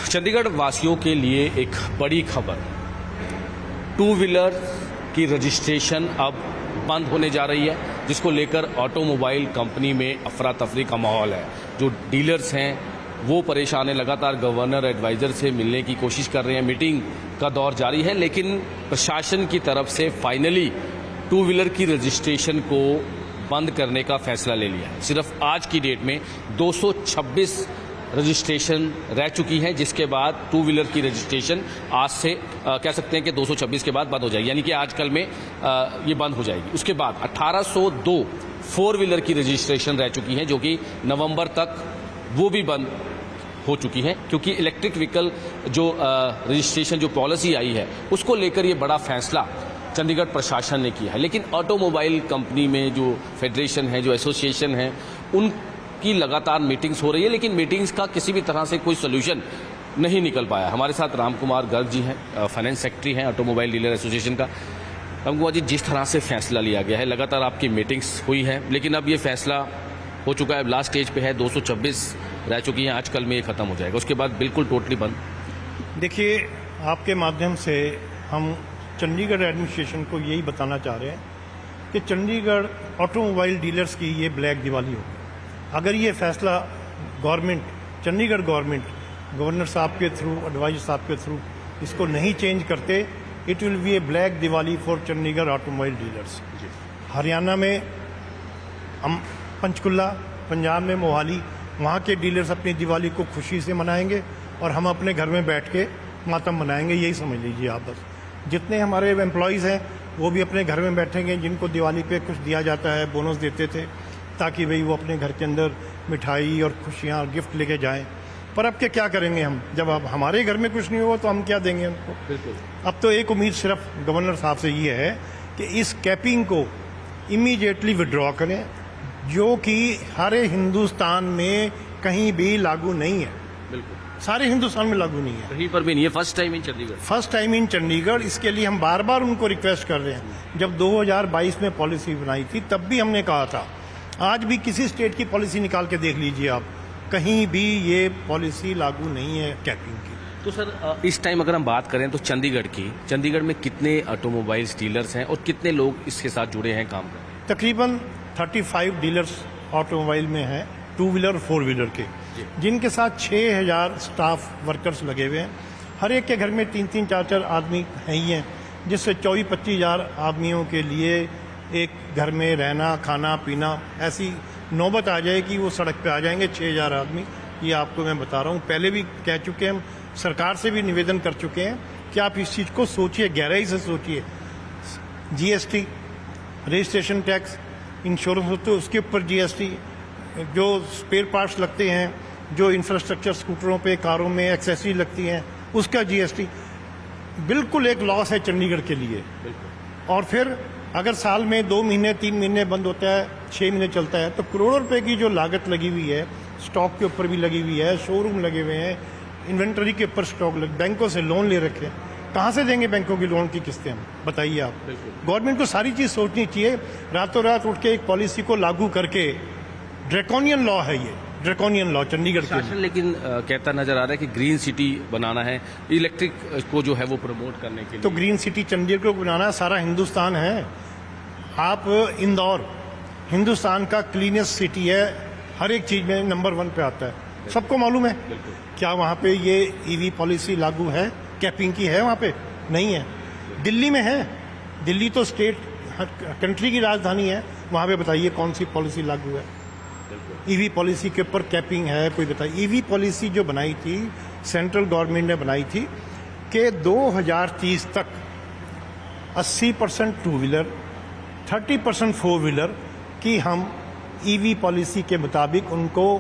चंडीगढ़ वासियों के लिए एक बड़ी खबर, टू व्हीलर की रजिस्ट्रेशन अब बंद होने जा रही है, जिसको लेकर ऑटोमोबाइल कंपनी में अफरा तफरी का माहौल है। जो डीलर्स हैं वो परेशान हैं, लगातार गवर्नर एडवाइज़र से मिलने की कोशिश कर रहे हैं, मीटिंग का दौर जारी है, लेकिन प्रशासन की तरफ से फाइनली टू व्हीलर की रजिस्ट्रेशन को बंद करने का फैसला ले लिया है। सिर्फ आज की डेट में 226 रजिस्ट्रेशन रह चुकी है, जिसके बाद टू व्हीलर की रजिस्ट्रेशन आज से कह सकते हैं कि 226 के बाद बंद हो जाएगी, यानी कि आज कल में ये बंद हो जाएगी। उसके बाद 1802 फोर व्हीलर की रजिस्ट्रेशन रह चुकी है, जो कि नवंबर तक वो भी बंद हो चुकी है, क्योंकि इलेक्ट्रिक व्हीकल जो रजिस्ट्रेशन जो पॉलिसी आई है उसको लेकर ये बड़ा फैसला चंडीगढ़ प्रशासन ने किया है। लेकिन ऑटोमोबाइल कंपनी में जो फेडरेशन है, जो एसोसिएशन है, उनकी लगातार मीटिंग्स हो रही है, लेकिन मीटिंग्स का किसी भी तरह से कोई सोल्यूशन नहीं निकल पाया। हमारे साथ राम कुमार गर्ग जी हैं, फाइनेंस सेक्रेटरी हैं ऑटोमोबाइल डीलर एसोसिएशन का। राम कुमार जी, जिस तरह से फैसला लिया गया है, लगातार आपकी मीटिंग्स हुई हैं, लेकिन अब ये फैसला हो चुका है, लास्ट स्टेज पे है, 226 रह चुकी हैं, आजकल में ये खत्म हो जाएगा, उसके बाद बिल्कुल टोटली बंद। देखिए, आपके माध्यम से हम चंडीगढ़ एडमिनिस्ट्रेशन को यही बताना चाह रहे हैं कि चंडीगढ़ ऑटोमोबाइल डीलर्स की ये ब्लैक दिवाली होगी। अगर ये फैसला गवर्नमेंट, चंडीगढ़ गवर्नमेंट गवर्नर साहब के थ्रू, एडवाइजर साहब के थ्रू इसको नहीं चेंज करते, it will be A black Diwali for Chandigarh automobile dealers. Haryana में पंचकुला, पंजाब में मोहाली, वहाँ के डीलर्स अपनी दिवाली को खुशी से मनाएंगे और हम अपने घर में बैठ के मातम मनाएंगे, यही समझ लीजिए आप। बस जितने हमारे एम्प्लॉयज़ हैं वो भी अपने घर में बैठेंगे, जिनको दिवाली पे कुछ दिया जाता है, बोनस देते थे, ताकि भाई वो अपने घर के अंदर मिठाई और खुशियाँ और गिफ्ट लेके जाएं। पर अब क्या करेंगे हम, जब अब हमारे घर में कुछ नहीं हुआ तो हम क्या देंगे उनको। बिल्कुल। अब तो एक उम्मीद सिर्फ गवर्नर साहब से ये है कि इस कैपिंग को इमीडिएटली विड्रॉ करें, जो कि सारे हिंदुस्तान में कहीं भी लागू नहीं है। बिल्कुल, सारे हिंदुस्तान में लागू नहीं है, कहीं पर भी नहीं है। First time in Chandigarh, first time in Chandigarh. इसके लिए हम बार बार उनको रिक्वेस्ट कर रहे हैं। जब 2022 में पॉलिसी बनाई थी तब भी हमने कहा था, आज भी किसी स्टेट की पॉलिसी निकाल के देख लीजिए आप, कहीं भी ये पॉलिसी लागू नहीं है कैपिंग की। तो सर, इस टाइम अगर हम बात करें तो चंडीगढ़ की, चंडीगढ़ में कितने ऑटोमोबाइल डीलर्स हैं और कितने लोग इसके साथ जुड़े हैं, काम कर रहे हैं? तकरीबन 35 डीलर्स ऑटोमोबाइल में हैं, टू व्हीलर और फोर व्हीलर के, जिनके साथ 6000 स्टाफ वर्कर्स लगे हुए हैं। हर एक के घर में 3-3, 4-4 आदमी हैं ही हैं, जिससे 24-25 हज़ार आदमियों के लिए एक घर में रहना, खाना पीना, ऐसी नौबत आ जाए कि वो सड़क पे आ जाएंगे 6000 आदमी। ये आपको मैं बता रहा हूँ, पहले भी कह चुके हैं, हम सरकार से भी निवेदन कर चुके हैं कि आप इस चीज़ को सोचिए, गहराई से सोचिए। GST, रजिस्ट्रेशन टैक्स, इंश्योरेंस होते उसके ऊपर GST, जो स्पेयर पार्ट्स लगते हैं, जो इंफ्रास्ट्रक्चर स्कूटरों पे, कारों में एक्सेसरी लगती हैं, उसका GST बिल्कुल एक लॉस है चंडीगढ़ के लिए। और फिर अगर साल में 2 महीने 3 महीने बंद होता है, 6 महीने चलता है, तो करोड़ों रुपए की जो लागत लगी हुई है, स्टॉक के ऊपर भी लगी हुई है, शोरूम लगे हुए हैं, इन्वेंटरी के ऊपर स्टॉक बैंकों से लोन ले रखे हैं, कहाँ से देंगे बैंकों की लोन की किस्तें हम, बताइए आप। गवर्नमेंट को सारी चीज़ सोचनी चाहिए। रातों रात उठ के एक पॉलिसी को लागू करके, ड्रैकोनियन लॉ है ये, ड्रैकोनियन लॉ चंडीगढ़ के लिए। लेकिन कहता नजर आ रहा है कि ग्रीन सिटी बनाना है, इलेक्ट्रिक को जो है वो प्रमोट करने के लिए। तो ग्रीन सिटी चंडीगढ़ को बनाना सारा हिंदुस्तान है। आप इंदौर हिंदुस्तान का क्लीनेस्ट सिटी है, हर एक चीज़ में नंबर 1 पे आता है, सबको मालूम है। क्या वहाँ पे ये EV पॉलिसी लागू है, कैपिंग की है? वहाँ पे नहीं है। दिल्ली में है, दिल्ली तो स्टेट कंट्री की राजधानी है, वहाँ पे बताइए कौन सी पॉलिसी लागू है? EV पॉलिसी के ऊपर कैपिंग है? कोई बताइए। EV पॉलिसी जो बनाई थी, सेंट्रल गवर्नमेंट ने बनाई थी कि 2030 तक 80% टू व्हीलर, 30% फोर व्हीलर की हम EV पॉलिसी के मुताबिक उनको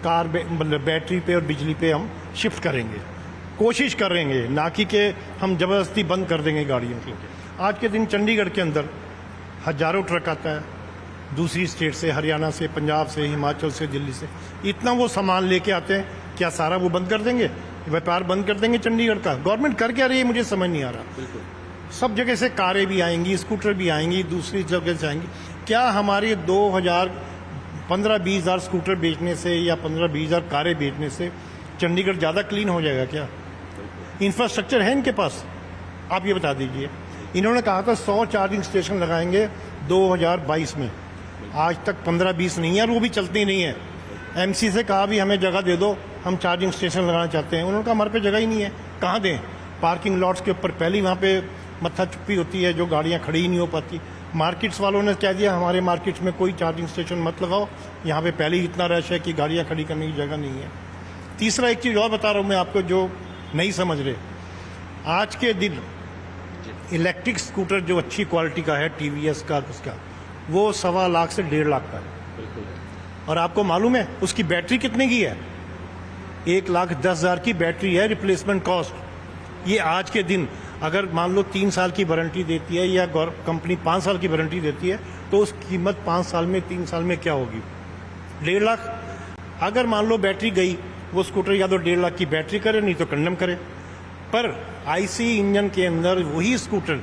कार मतलब बैटरी पे और बिजली पे हम शिफ्ट करेंगे, कोशिश करेंगे, ना कि हम ज़बरदस्ती बंद कर देंगे गाड़ियों को। आज के दिन चंडीगढ़ के अंदर हजारों ट्रक आता है दूसरी स्टेट से, हरियाणा से, पंजाब से, हिमाचल से, दिल्ली से, इतना वो सामान लेके आते हैं। क्या सारा वो बंद कर देंगे, व्यापार बंद कर देंगे चंडीगढ़ का? गवर्नमेंट कर क्या रही है मुझे समझ नहीं आ रहा। सब जगह से कारें भी आएंगी, स्कूटर भी आएंगी, दूसरी जगह से आएंगी। क्या हमारे 15-20 हज़ार स्कूटर बेचने से या 15-20 हज़ार कारें बेचने से चंडीगढ़ ज़्यादा क्लीन हो जाएगा क्या? इंफ्रास्ट्रक्चर है इनके पास? आप ये बता दीजिए। इन्होंने कहा था 100 चार्जिंग स्टेशन लगाएंगे 2022 में, आज तक 15-20 नहीं है और वो भी चलती नहीं है। एमसी से कहा भी हमें जगह दे दो, हम चार्जिंग स्टेशन लगाना चाहते हैं। उन्होंने कहा हमारे पे जगह ही नहीं है, कहाँ दें? पार्किंग लॉट्स के ऊपर पहले ही वहाँ पे मत्था चुप्पी होती है, जो गाड़ियाँ खड़ी ही नहीं हो पाती। मार्केट्स वालों ने कह दिया हमारे मार्केट्स में कोई चार्जिंग स्टेशन मत लगाओ, यहाँ पे पहले ही इतना रश है कि गाड़ियाँ खड़ी करने की जगह नहीं है। तीसरा एक चीज़ और बता रहा हूँ मैं आपको जो नहीं समझ रहे। आज के दिन इलेक्ट्रिक स्कूटर जो अच्छी क्वालिटी का है टीवीएस का, उसका वो 1.25 लाख से 1.5 लाख का है। और आपको मालूम है उसकी बैटरी कितने की है? 1,10,000 की बैटरी है रिप्लेसमेंट कॉस्ट। ये आज के दिन अगर मान लो 3 साल की वारंटी देती है या कंपनी 5 साल की वारंटी देती है तो उस कीमत 5 साल में 3 साल में क्या होगी? 1.5 लाख। अगर मान लो बैटरी गई, वो स्कूटर या तो 1.5 लाख की बैटरी करे, नहीं तो कंडम करे। पर आईसी इंजन के अंदर वही स्कूटर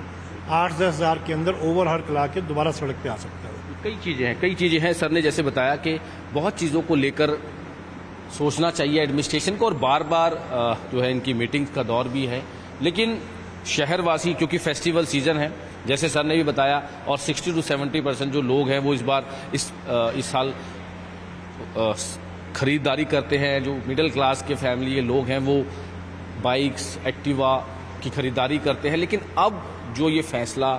8-10 हज़ार के अंदर ओवरहाल करा के दोबारा सड़क पे आ सकता है। कई चीज़ें हैं। सर ने जैसे बताया कि बहुत चीज़ों को लेकर सोचना चाहिए एडमिनिस्ट्रेशन को, और बार बार जो है इनकी मीटिंग्स का दौर भी है। लेकिन शहरवासी, क्योंकि फेस्टिवल सीजन है जैसे सर ने भी बताया, और 60 to 70% जो लोग हैं वो इस बार इस साल खरीदारी करते हैं। जो मिडिल क्लास के फैमिली के लोग हैं वो बाइक्स, एक्टिवा की खरीदारी करते हैं। लेकिन अब जो ये फैसला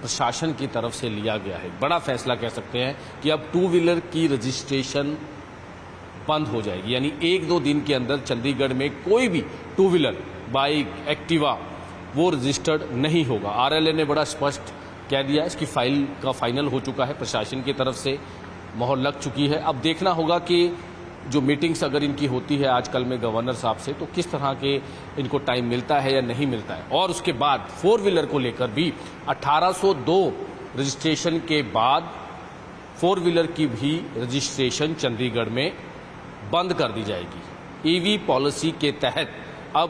प्रशासन की तरफ से लिया गया है, बड़ा फैसला कह सकते हैं कि अब 2 व्हीलर की रजिस्ट्रेशन बंद हो जाएगी। यानी 1-2 दिन के अंदर चंडीगढ़ में कोई भी 2 व्हीलर, बाइक, एक्टिवा वो रजिस्टर्ड नहीं होगा। आरएलए ने बड़ा स्पष्ट कह दिया, इसकी फाइल का फाइनल हो चुका है, प्रशासन की तरफ से मोहर लग चुकी है। अब देखना होगा कि जो मीटिंग्स अगर इनकी होती है आजकल में गवर्नर साहब से, तो किस तरह के इनको टाइम मिलता है या नहीं मिलता है। और उसके बाद 4 व्हीलर को लेकर भी 1802 रजिस्ट्रेशन के बाद 4 व्हीलर की भी रजिस्ट्रेशन चंडीगढ़ में बंद कर दी जाएगी। ईवी पॉलिसी के तहत अब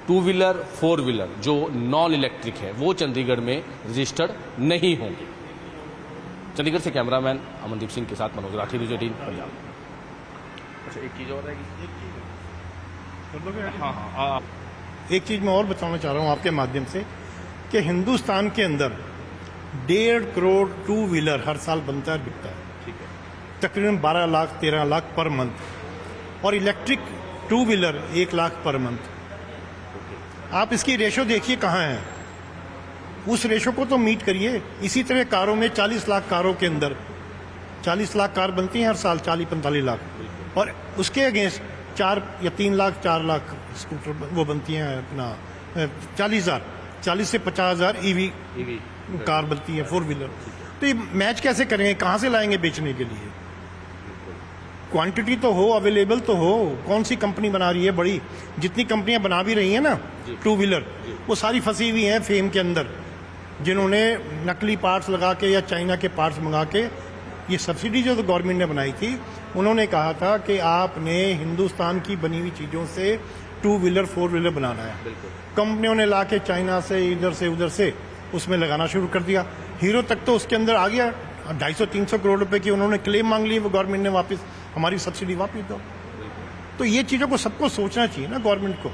2 व्हीलर, 4 व्हीलर जो नॉन इलेक्ट्रिक है वो चंडीगढ़ में रजिस्टर्ड नहीं होंगे। चंडीगढ़ से कैमरामैन अमनदीप सिंह के साथ मनोज राठी, न्यूज़ 18 पंजाब। अच्छा, एक चीज़ और रहेगी। हाँ, एक चीज़ मैं और बताना चाह रहा हूँ आपके माध्यम से कि हिंदुस्तान के अंदर 1.5 करोड़ 2 व्हीलर हर साल बनता है, बिकता है। ठीक है। तकरीबन 12 लाख 13 लाख पर मंथ, और electric 2 wheeler 1 lakh per month. आप इसकी रेशो देखिए कहाँ है, उस रेशो को तो मीट करिए। इसी तरह कारों में 40 लाख कारों के अंदर 40 लाख कार बनती हैं हर साल, 40-45 लाख, और उसके अगेंस्ट 4 या 3 लाख 4 लाख स्कूटर वो बनती हैं अपना 40 से 50 हज़ार ईवी कार बनती है 4 व्हीलर। तो ये मैच कैसे करेंगे, कहाँ से लाएंगे बेचने के लिए? क्वांटिटी तो हो, अवेलेबल तो हो। कौन सी कंपनी बना रही है बड़ी? जितनी कंपनियां बना भी रही हैं ना 2 व्हीलर, वो सारी फंसी हुई हैं फेम के अंदर, जिन्होंने नकली पार्ट्स लगा के या चाइना के पार्ट्स मंगा के, ये सब्सिडी जो गवर्नमेंट ने बनाई थी, उन्होंने कहा था कि आपने हिंदुस्तान की बनी हुई चीज़ों से 2 व्हीलर 4 व्हीलर बनाना है। कंपनियों ने ला के चाइना से इधर से उधर से उसमें लगाना शुरू कर दिया। हीरो तक तो उसके अंदर आ गया। 250-300 करोड़ रुपए की उन्होंने क्लेम मांग ली, वो गवर्नमेंट ने वापस हमारी सब्सिडी वापस दो। तो ये चीज़ों को सबको सोचना चाहिए ना गवर्नमेंट को।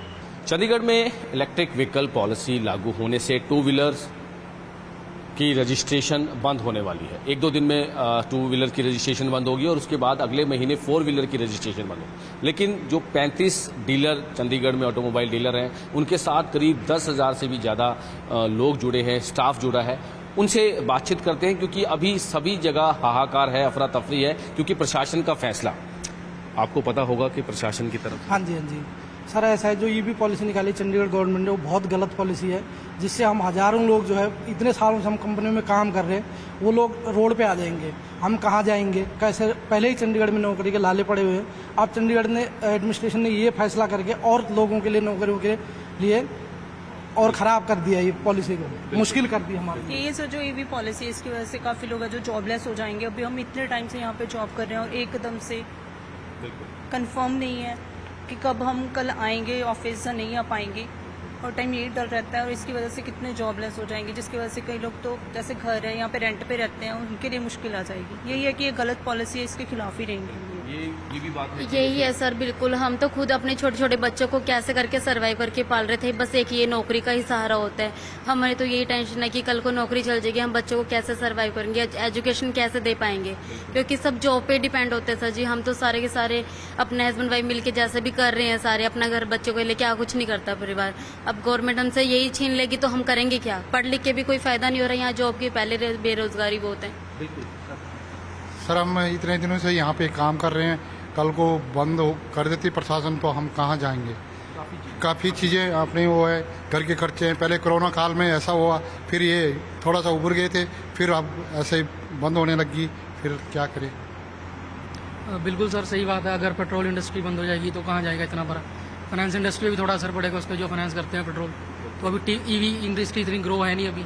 चंडीगढ़ में इलेक्ट्रिक व्हीकल पॉलिसी लागू होने से 2 व्हीलर्स की रजिस्ट्रेशन बंद होने वाली है। 1-2 दिन में 2 व्हीलर की रजिस्ट्रेशन बंद होगी और उसके बाद अगले महीने 4 व्हीलर की रजिस्ट्रेशन बंद होगी। लेकिन जो 35 डीलर चंडीगढ़ में ऑटोमोबाइल डीलर हैं, उनके साथ करीब 10,000 से भी ज़्यादा लोग जुड़े हैं, स्टाफ जुड़ा है। उनसे बातचीत करते हैं, क्योंकि अभी सभी जगह हाहाकार है, अफरा तफरी है, क्योंकि प्रशासन का फैसला आपको पता होगा कि प्रशासन की तरफ। हाँ जी सर, ऐसा है जो ईवी पॉलिसी निकाली चंडीगढ़ गवर्नमेंट ने, वो बहुत गलत पॉलिसी है, जिससे हम हजारों लोग जो है इतने सालों से हम कंपनी में काम कर रहे हैं, वो लोग रोड पे आ जाएंगे। हम कहाँ जाएंगे, कैसे? पहले ही चंडीगढ़ में नौकरी के लाले पड़े हुए हैं। अब चंडीगढ़ ने एडमिनिस्ट्रेशन ने ये फैसला करके और लोगों के लिए नौकरियों के लिए और ख़राब कर दिया, ये पॉलिसी को मुश्किल कर दी हमारे लिए। ये सर जो ईवी पॉलिसी है, इसकी वजह से काफ़ी लोग हैं जो जॉबलेस हो जाएंगे। अभी हम इतने टाइम से यहाँ पे जॉब कर रहे हैं और एकदम से कंफर्म नहीं है कि कब हम कल आएंगे ऑफिस से, नहीं आ पाएंगे, और टाइम यही डर रहता है। और इसकी वजह से कितने जॉबलेस हो जाएंगे, जिसकी वजह से कई लोग तो जैसे घर है यहाँ पे रेंट पे रहते हैं, उनके लिए मुश्किल आ जाएगी। यही है कि ये गलत पॉलिसी है, इसके खिलाफ ही रहेंगे। ये भी बात है। यही है सर, बिल्कुल। हम तो खुद अपने छोटे छोटे बच्चों को कैसे करके सर्वाइव करके पाल रहे थे, बस एक ये नौकरी का ही सहारा होता है। हमारी तो यही टेंशन है कि कल को नौकरी चल जाएगी, हम बच्चों को कैसे सर्वाइव करेंगे, एजुकेशन कैसे दे पाएंगे, क्योंकि सब जॉब पे डिपेंड होते हैं सर जी। हम तो सारे के सारे अपने हस्बैंड वाइफ मिलके जैसे भी कर रहे हैं सारे, अपना घर बच्चों को लेके कुछ नहीं करता परिवार। अब गवर्नमेंट हमसे यही छीन लेगी तो हम करेंगे क्या? पढ़ लिख के भी कोई फायदा नहीं हो रहा, यहाँ जॉब की पहले बेरोजगारी बहुत है। सर हम इतने दिनों से यहाँ पे काम कर रहे हैं, कल को बंद कर देती प्रशासन तो हम कहाँ जाएंगे? काफ़ी चीज़ें अपने वो है, घर के खर्चे हैं। पहले कोरोना काल में ऐसा हुआ, फिर ये थोड़ा सा उभर गए थे, फिर अब ऐसे बंद होने लगी, फिर क्या करें? बिल्कुल सर, सही बात है। अगर पेट्रोल इंडस्ट्री बंद हो जाएगी तो कहाँ जाएगा इतना बड़ा? फाइनेंस इंडस्ट्री भी थोड़ा असर पड़ेगा उस पर, जो फाइनेंस करते हैं पेट्रोल। तो अभी ईवी इंडस्ट्री इतनी ग्रो है नहीं अभी,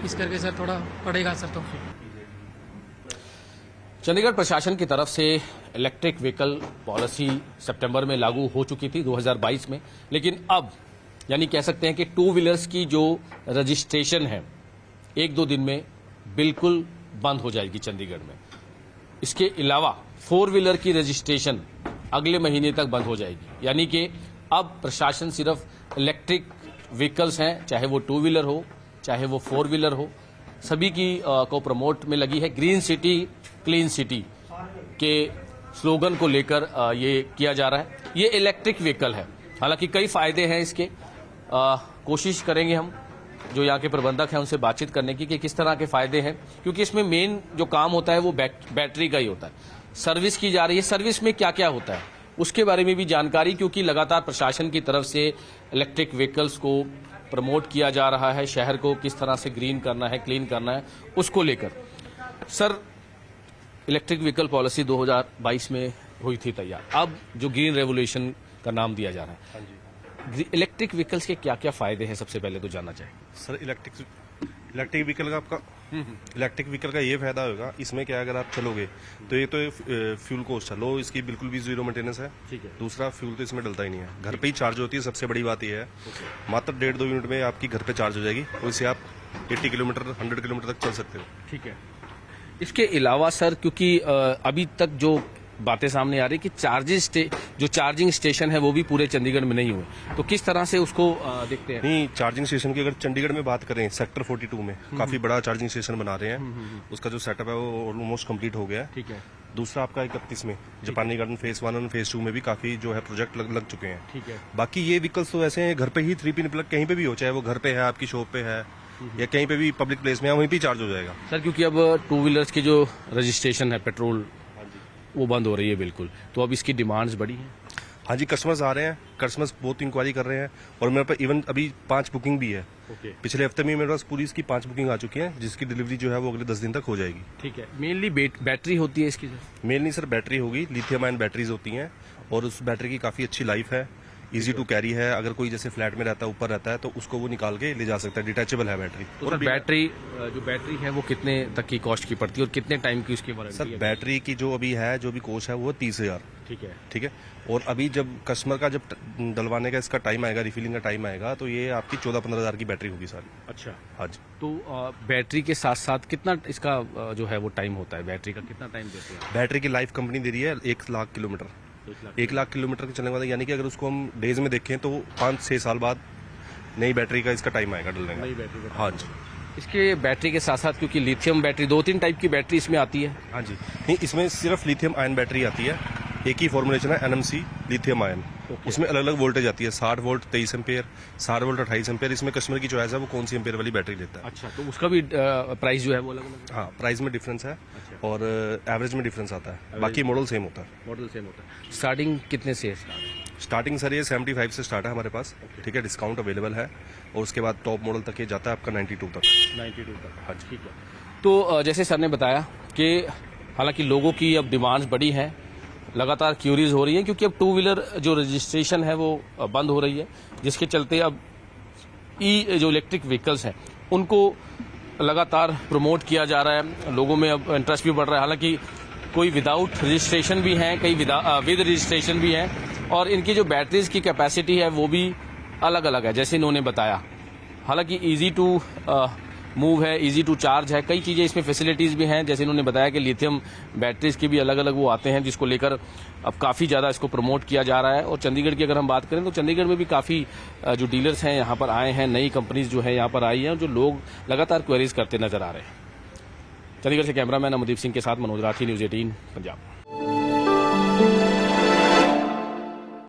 इस करके सर थोड़ा पड़ेगा सर। तो चंडीगढ़ प्रशासन की तरफ से इलेक्ट्रिक व्हीकल पॉलिसी सितंबर में लागू हो चुकी थी 2022 में, लेकिन अब यानी कह सकते हैं कि टू व्हीलर्स की जो रजिस्ट्रेशन है 1-2 दिन में बिल्कुल बंद हो जाएगी चंडीगढ़ में। इसके अलावा 4 व्हीलर की रजिस्ट्रेशन अगले महीने तक बंद हो जाएगी, यानी कि अब प्रशासन सिर्फ इलेक्ट्रिक व्हीकल्स हैं, चाहे वो 2 व्हीलर हो चाहे वो 4 व्हीलर हो, सभी की को प्रमोट में लगी है। ग्रीन सिटी क्लीन सिटी के स्लोगन को लेकर ये किया जा रहा है। ये इलेक्ट्रिक व्हीकल है, हालांकि कई फायदे हैं इसके। कोशिश करेंगे हम जो यहाँ के प्रबंधक हैं उनसे बातचीत करने की कि किस तरह के फायदे हैं, क्योंकि इसमें मेन जो काम होता है वो बैटरी का ही होता है। सर्विस की जा रही है, सर्विस में क्या क्या होता है उसके बारे में भी जानकारी, क्योंकि लगातार प्रशासन की तरफ से इलेक्ट्रिक व्हीकल्स को प्रमोट किया जा रहा है। शहर को किस तरह से ग्रीन करना है, क्लीन करना है, उसको लेकर। सर, इलेक्ट्रिक व्हीकल पॉलिसी 2022 में हुई थी तैयार, अब जो ग्रीन रेवोल्यूशन का नाम दिया जा रहा है, इलेक्ट्रिक व्हीकल्स के क्या क्या फायदे हैं सबसे पहले तो जानना चाहिए। सर, इलेक्ट्रिक व्हीकल का आपका इलेक्ट्रिक व्हीकल का ये फायदा होगा, इसमें क्या अगर आप चलोगे तो ये तो फ्यूल कॉस्ट है लो, इसकी बिल्कुल भी जीरो मेंटेनेंस है। ठीक है। दूसरा, फ्यूल तो इसमें डलता ही नहीं है, घर पे ही चार्ज होती है। सबसे बड़ी बात ये है, मात्र 1.5-2 मिनट में आपकी घर पे चार्ज हो जाएगी, और इससे आप 80 किलोमीटर 100 किलोमीटर तक चल सकते हो। ठीक है। इसके अलावा सर, क्योंकि अभी तक जो बातें सामने आ रही कि जो चार्जिंग स्टेशन है वो भी पूरे चंडीगढ़ में नहीं हुए, तो किस तरह से उसको देखते हैं? नहीं, चार्जिंग स्टेशन की अगर चंडीगढ़ में बात करें, सेक्टर 42 में काफी बड़ा चार्जिंग स्टेशन बना रहे हैं। उसका जो सेटअप है वो ऑलमोस्ट कंप्लीट हो गया है। ठीक है। दूसरा आपका 31 में जापानी गार्डन फेज 1 और फेज 2 में भी काफी जो है प्रोजेक्ट लग चुके हैं। ठीक है। बाकी ये व्हीकल्स तो ऐसे हैं, घर पे ही 3 पिन प्लग कहीं पे भी हो, चाहे वो घर पे है, आपकी शॉप पे है, या कहीं पे भी पब्लिक प्लेस में है, वहीं पे चार्ज हो जाएगा। सर, क्योंकि अब 2 व्हीलर्स की जो रजिस्ट्रेशन है पेट्रोल वो बंद हो रही है बिल्कुल, तो अब इसकी डिमांड्स बढ़ी हैं। हाँ जी, कस्टमर्स आ रहे हैं, कस्टमर्स बहुत इंक्वायरी कर रहे हैं, और मेरे पास इवन अभी 5 बुकिंग भी है। ओके। पिछले हफ्ते में मेरे पास पूरी इसकी 5 बुकिंग आ चुकी है, जिसकी डिलीवरी जो है वो अगले 10 दिन तक हो जाएगी। ठीक है। मेनली बैटरी होती है इसकी सर? मेन नहीं सर, बैटरी होगी, लिथियम आयन बैटरीज होती हैं, और उस बैटरी की काफी अच्छी लाइफ है, इजी टू कैरी है। अगर कोई जैसे फ्लैट में रहता है, ऊपर रहता है, तो उसको वो निकाल के ले जा सकता है, डिटैचेबल है बैटरी। तो सर, जो बैटरी है वो कितने तक की कॉस्ट की पड़ती है और कितने टाइम की उसकी वारंटी सर, है? बैटरी की जो अभी है, जो भी कॉस्ट है वो 30,000। ठीक है। ठीक है। और अभी जब कस्टमर का जब डलवाने का इसका टाइम आएगा, रिफिलिंग का टाइम आएगा, तो ये आपकी 14-15 हज़ार की बैटरी होगी सारी। अच्छा। हाँ जी। तो बैटरी के साथ साथ कितना इसका जो है वो टाइम होता है, बैटरी का कितना टाइम देते हैं? बैटरी की लाइफ कंपनी दे रही है 1 लाख किलोमीटर। 1 लाख किलोमीटर के चलने के बाद, यानी कि अगर उसको हम डेज में देखें तो 5-6 साल बाद नई बैटरी का इसका टाइम आएगा डलने का। नई बैटरी का। हाँ जी। इसके बैटरी के साथ साथ, क्योंकि लिथियम बैटरी 2-3 टाइप की बैटरी इसमें आती है। हाँ जी। नहीं, इसमें सिर्फ लिथियम आयन बैटरी आती है, एक ही फॉर्मुलेशन है, NMC लिथियम आयन। उसमें अलग अलग वोल्टेज आती है, 60 वोल्ट 23 एम्पेयर, 60 वोल्ट 28 एम्पेयर। इसमें कस्टमर की चॉइस है वो कौन सी एम्पेयर वाली बैटरी लेता है। अच्छा, तो उसका भी प्राइस जो है वो अलग अलग? हाँ, प्राइस में डिफरेंस है, और एवरेज में डिफरेंस आता है, बाकी मॉडल सेम होता है। मॉडल सेम होता है। स्टार्टिंग कितने से स्टार्टिंग सर ये 75 से स्टार्ट है हमारे पास। ठीक है, डिस्काउंट अवेलेबल है, और उसके बाद टॉप मॉडल तक ये जाता है आपका 92 तक। 92 तक। हाँ जी। ठीक है। तो जैसे सर ने बताया कि हालांकि लोगों की अब डिमांड्स बढ़ी हैं, लगातार क्यूरीज हो रही हैं, क्योंकि अब 2 व्हीलर जो रजिस्ट्रेशन है वो बंद हो रही है, जिसके चलते अब जो इलेक्ट्रिक व्हीकल्स हैं उनको लगातार प्रमोट किया जा रहा है। लोगों में अब इंटरेस्ट भी बढ़ रहा है। हालांकि कोई विदाउट रजिस्ट्रेशन भी हैं, कई विद रजिस्ट्रेशन भी हैं, और इनकी जो बैटरीज की कैपेसिटी है वो भी अलग अलग है, जैसे इन्होंने बताया। हालांकि ईजी टू मूव है, इजी टू चार्ज है, कई चीज़ें इसमें फैसिलिटीज़ भी हैं। जैसे इन्होंने बताया कि लिथियम बैटरीज के भी अलग अलग वो आते हैं, जिसको लेकर अब काफ़ी ज़्यादा इसको प्रमोट किया जा रहा है। और चंडीगढ़ की अगर हम बात करें तो चंडीगढ़ में भी काफ़ी जो डीलर्स हैं यहाँ पर आए हैं, नई कंपनीज जो है यहाँ पर आई हैं, जो लोग लगातार क्वेरीज करते नजर आ रहे हैं। चंडीगढ़ से कैमरामैन अमनदीप सिंह के साथ मनोज राठी, न्यूज़ 18 पंजाब।